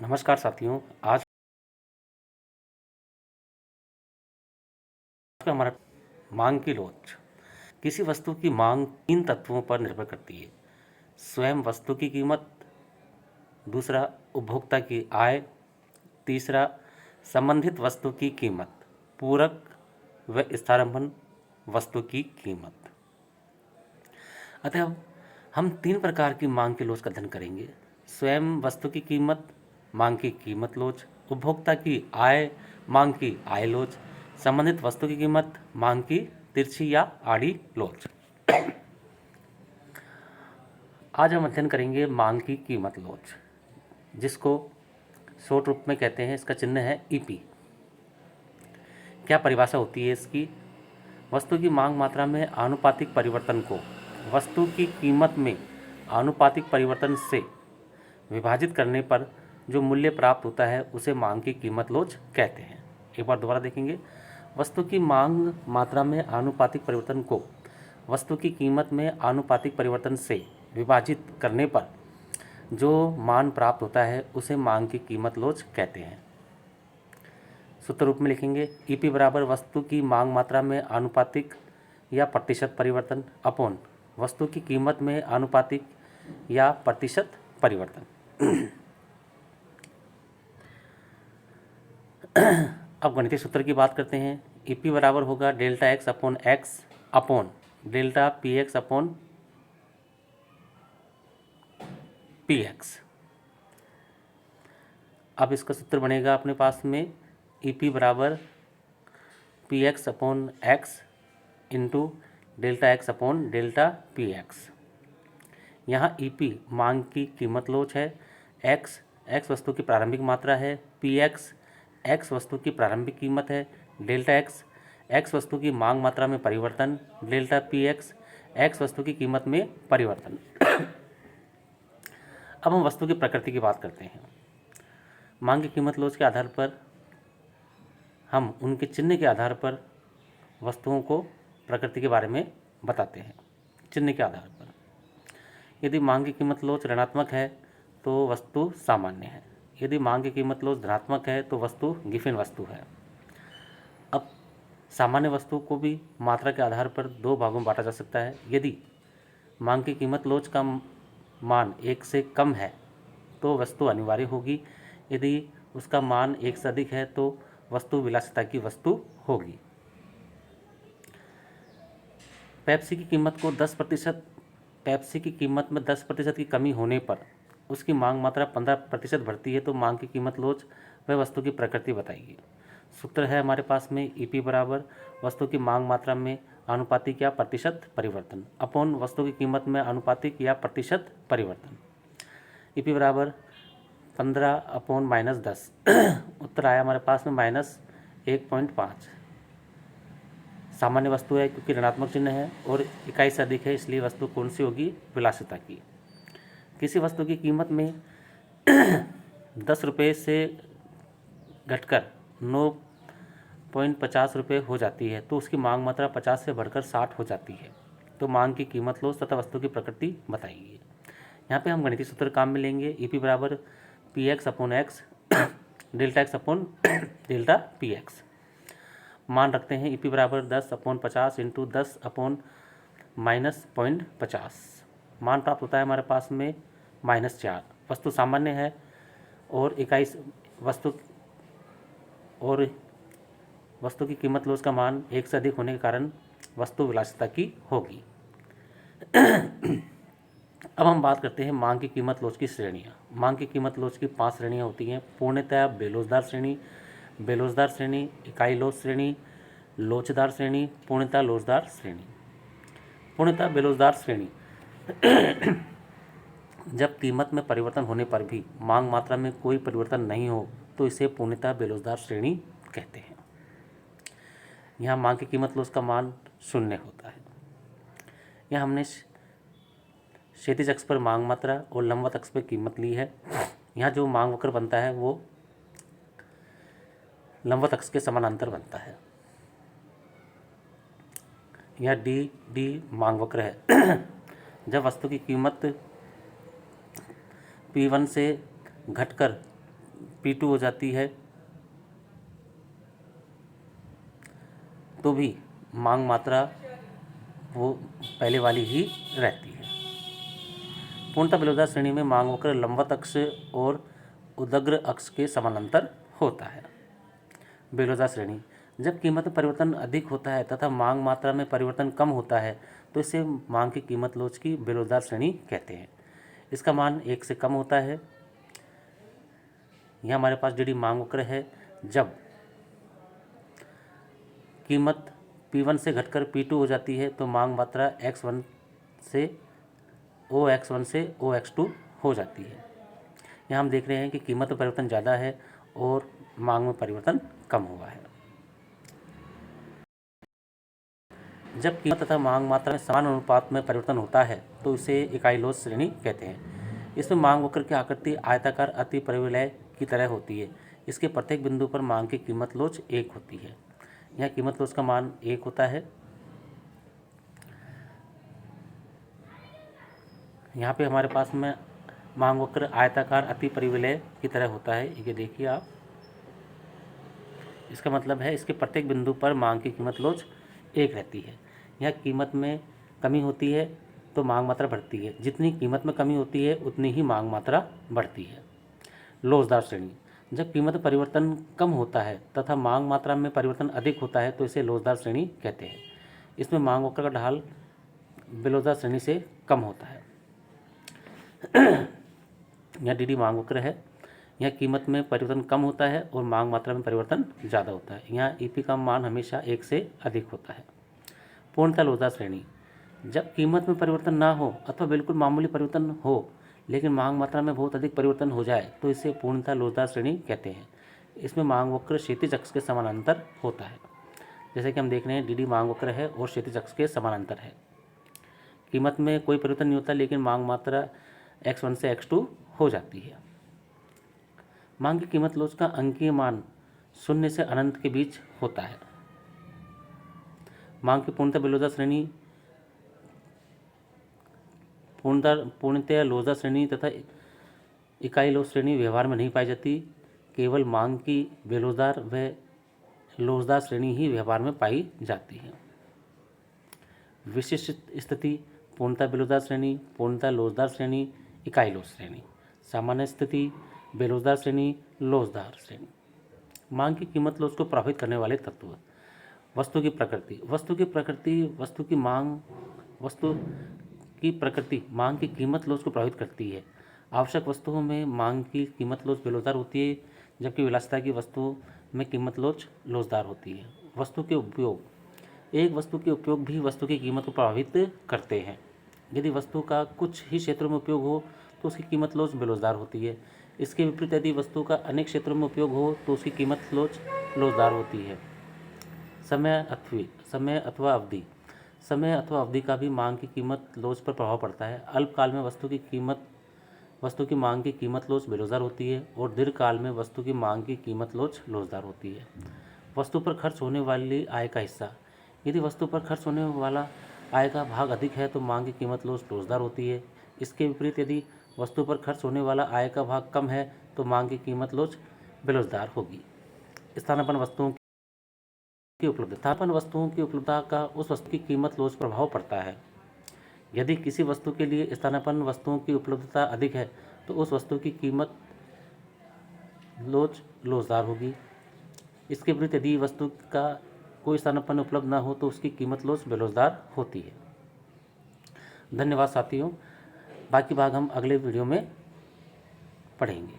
नमस्कार साथियों। आज का हमारा मांग की लोच। किसी वस्तु की मांग 3 तत्वों पर निर्भर करती है। स्वयं वस्तु की कीमत, दूसरा उपभोक्ता की आय, तीसरा संबंधित वस्तु की कीमत, पूरक व स्थानापन्न वस्तु की कीमत। अतः हम 3 प्रकार की मांग की लोच का अध्ययन करेंगे। स्वयं वस्तु की कीमत, मांग की कीमत लोच, उपभोक्ता की आय, मांग की आय लोच, संबंधित वस्तु की कीमत, मांग की तिरछी या आड़ी लोच। आज हम अध्ययन करेंगे मांग की कीमत लोच, जिसको शॉर्ट रूप में कहते हैं। इसका चिन्ह है ईपी। क्या परिभाषा होती है इसकी? वस्तु की मांग मात्रा में आनुपातिक परिवर्तन को वस्तु की कीमत में आनुपातिक परिवर्तन से विभाजित करने पर जो मूल्य प्राप्त होता है उसे मांग की कीमत लोच कहते हैं। एक बार दोबारा देखेंगे। वस्तु की मांग मात्रा में आनुपातिक परिवर्तन को वस्तु की कीमत में आनुपातिक परिवर्तन से विभाजित करने पर जो मान प्राप्त होता है उसे मांग की कीमत लोच कहते हैं। सूत्र रूप में लिखेंगे। ईपी बराबर वस्तु की मांग मात्रा में आनुपातिक या प्रतिशत परिवर्तन अपॉन वस्तु की कीमत में आनुपातिक या प्रतिशत परिवर्तन। अब गणितीय सूत्र की बात करते हैं। ईपी बराबर होगा delta x upon x upon delta P x upon P x. अब इसका सूत्र बनेगा अपने पास में ईपी बराबर P x upon x into delta x upon delta P x. यहाँ ईपी मांग की कीमत लोच है, एक्स वस्तु की प्रारंभिक मात्रा है, पी एक्स वस्तु की प्रारंभिक कीमत है, डेल्टा एक्स वस्तु की मांग मात्रा में परिवर्तन, डेल्टा पी एक्स वस्तु की कीमत में परिवर्तन। अब हम वस्तु की प्रकृति की बात करते हैं। मांग की कीमत लोच के आधार पर हम उनके चिन्ह के आधार पर वस्तुओं को प्रकृति के बारे में बताते हैं। चिन्ह के आधार पर यदि मांग की कीमत लोच ऋणात्मक है तो वस्तु सामान्य है, यदि मांग की कीमत लोच धनात्मक है तो वस्तु गिफिन वस्तु है। अब सामान्य वस्तु को भी मात्रा के आधार पर 2 भागों में बांटा जा सकता है। यदि मांग की कीमत लोच का मान 1 से कम है तो वस्तु अनिवार्य होगी, यदि उसका मान 1 से अधिक है तो वस्तु विलासिता की वस्तु होगी। पेप्सी की कीमत को 10% पेप्सी की कीमत में 10% की कमी होने पर उसकी मांग मात्रा 15% बढ़ती है तो मांग की कीमत लोच वह वस्तु की प्रकृति बताइए। सूत्र है हमारे पास में ईपी बराबर वस्तु की मांग मात्रा में आनुपातिक या प्रतिशत परिवर्तन अपॉन वस्तु की कीमत में आनुपातिक या प्रतिशत परिवर्तन। ईपी बराबर 15 अपॉन -10। उत्तर आया हमारे पास में -1.5। सामान्य वस्तु है क्योंकि ऋणात्मक चिन्ह है और इकाई से अधिक है, इसलिए वस्तु कौन सी होगी? विलासिता की। किसी वस्तु की कीमत में 10 रुपये से घटकर 9.50 रुपये हो जाती है तो उसकी मांग मात्रा 50 से बढ़कर 60 हो जाती है तो मांग की कीमत लोच तथा वस्तु की प्रकृति बताइए। यहाँ पे हम गणितीय सूत्र काम में लेंगे। ईपी बराबर P x upon x delta x upon delta P x. मान रखते हैं ईपी बराबर 10 अपॉन 50 इंटू 10 अपॉन -0.50। मान प्राप्त होता है हमारे पास में -4। वस्तु सामान्य है और इकाई वस्तु की कीमत लोच का मान 1 से अधिक होने के कारण वस्तु विलासिता की होगी। अब हम बात करते हैं मांग की कीमत लोच की श्रेणियाँ। मांग की कीमत लोच की 5 श्रेणियाँ होती हैं। पूर्णतया बेलोचदार श्रेणी, बेलोचदार श्रेणी, इकाई लोच श्रेणी, लोचदार श्रेणी, पूर्णतः लोचदार श्रेणी। पूर्णतः बेलोचदार श्रेणी जब कीमत में परिवर्तन होने पर भी मांग मात्रा में कोई परिवर्तन नहीं हो तो इसे पूर्णतः बेलोचदार श्रेणी कहते हैं। यहाँ मांग की कीमत लोच का मान 0 होता है। यहाँ हमने क्षैतिज अक्ष पर मांग मात्रा और लंबवत अक्ष पर कीमत ली है। यहाँ जो मांग वक्र बनता है वो लंबवत अक्ष के समानांतर बनता है। यह डी मांग वक्र है। जब वस्तु की कीमत P1 से घटकर P2 हो जाती है तो भी मांग मात्रा वो पहले वाली ही रहती है। पूर्णतः बेलोज़ार श्रेणी में मांग वक्र लंबवत अक्ष और उदग्र अक्ष के समानांतर होता है। बेलोज़ार श्रेणी, जब कीमत में परिवर्तन अधिक होता है तथा मांग मात्रा में परिवर्तन कम होता है तो इसे मांग की कीमत लोच की बेलोज़ार श्रेणी कहते हैं। इसका मान 1 से कम होता है। यहाँ हमारे पास डी मांग वक्र है। जब कीमत P1 से घटकर P2 हो जाती है तो मांग मात्रा X1 से OX2 हो जाती है। यहाँ हम देख रहे हैं कि कीमत में परिवर्तन ज़्यादा है और मांग में परिवर्तन कम हुआ है। जब कीमत तथा मांग मात्रा में समान अनुपात में परिवर्तन होता है तो इसे इकाई लोच श्रेणी कहते हैं। इसमें मांग वक्र की आकृति आयताकार अति परिवलय की तरह होती है। इसके प्रत्येक बिंदु पर मांग की कीमत लोच 1 होती है। यहाँ कीमत लोच का मान 1 होता है। यहाँ पे हमारे पास में मांग वक्र आयताकार अति परिवलय की तरह होता है। ये देखिए आप, इसका मतलब है इसके प्रत्येक बिंदु पर मांग की कीमत लोच 1 रहती है। यहाँ कीमत में कमी होती है तो मांग मात्रा बढ़ती है। जितनी कीमत में कमी होती है उतनी ही मांग मात्रा बढ़ती है। लोचदार श्रेणी, जब कीमत में परिवर्तन कम होता है तथा मांग मात्रा में परिवर्तन अधिक होता है तो इसे लोचदार श्रेणी कहते हैं। इसमें मांग वक्र का ढाल बेलोज़ार श्रेणी से कम होता है। यहाँ डी मांग वक्र है। यहाँ कीमत में परिवर्तन कम होता है और मांग मात्रा में परिवर्तन ज़्यादा होता है। यहाँ EP का मान हमेशा 1 से अधिक होता है। पूर्णतः लोचदार श्रेणी, जब कीमत में परिवर्तन ना हो अथवा बिल्कुल मामूली परिवर्तन हो लेकिन मांग मात्रा में बहुत अधिक परिवर्तन हो जाए तो इसे पूर्णतः लोचदार श्रेणी कहते हैं। इसमें मांग वक्र क्षैतिज अक्ष के समानांतर होता है। जैसे कि हम देख रहे हैं डी मांग वक्र है और क्षैतिज अक्ष के समानांतर है। कीमत में कोई परिवर्तन नहीं होता लेकिन मांग मात्रा X1 से X2 हो जाती है। मांग की कीमत लोच का अंकीय मान 0 से अनंत के बीच होता है। मांग की पूर्णतः बेलोज़ार श्रेणी पूर्णतः लोचदार श्रेणी तथा इकाई लोच श्रेणी व्यवहार में नहीं पाई जाती। केवल मांग की बेलोज़ार व लोचदार श्रेणी ही व्यवहार में पाई जाती है। विशिष्ट स्थिति पूर्णतः बेलोज़ार श्रेणी, पूर्णतः लोचदार श्रेणी, इकाई लोच श्रेणी। सामान्य स्थिति बेलोज़ार श्रेणी, लोचदार श्रेणी। मांग की कीमत लोच को प्रभावित करने वाले तत्व। वस्तु की प्रकृति, वस्तु की प्रकृति मांग की कीमत लोच को प्रभावित करती है। आवश्यक वस्तुओं में मांग की कीमत लोच बेलोज़ार होती है जबकि विलासिता की वस्तुओं में कीमत लोच लोचदार होती है। वस्तु के उपयोग, एक वस्तु के उपयोग भी वस्तु की कीमत को प्रभावित करते हैं। यदि वस्तु का कुछ ही क्षेत्रों में उपयोग हो तो उसकी कीमत लोच बेलोज़दार होती है। इसके विपरीत यदि वस्तु का अनेक क्षेत्रों में उपयोग हो तो उसकी कीमत लोच लोचदार होती है। समय अथवा अवधि का भी मांग की कीमत लोच पर प्रभाव पड़ता है। अल्पकाल में वस्तु की मांग की कीमत लोच बेलोज़दार होती है और दीर्घकाल में वस्तु की मांग की कीमत लोच लोचदार होती है। वस्तु पर खर्च होने वाली आय का हिस्सा, यदि वस्तु पर खर्च होने वाला आय का भाग अधिक है तो मांग की कीमत लोच लोचदार होती है। इसके विपरीत यदि वस्तु पर खर्च होने वाला आय का भाग कम है तो मांग की कीमत लोच बेलोज़दार होगी। स्थानापन्न वस्तुओं की उपलब्धता का उस वस्तु की कीमत लोच पर प्रभाव पड़ता है। यदि किसी वस्तु के लिए स्थानापन्न वस्तुओं की उपलब्धता अधिक है तो उस वस्तु की कीमत लोच लोचदार होगी। इसके विपरीत यदि वस्तु का कोई स्थानापन्न उपलब्ध ना हो तो उसकी कीमत लोच बेलोज़दार होती है। धन्यवाद साथियों, बाकी भाग हम अगले वीडियो में पढ़ेंगे।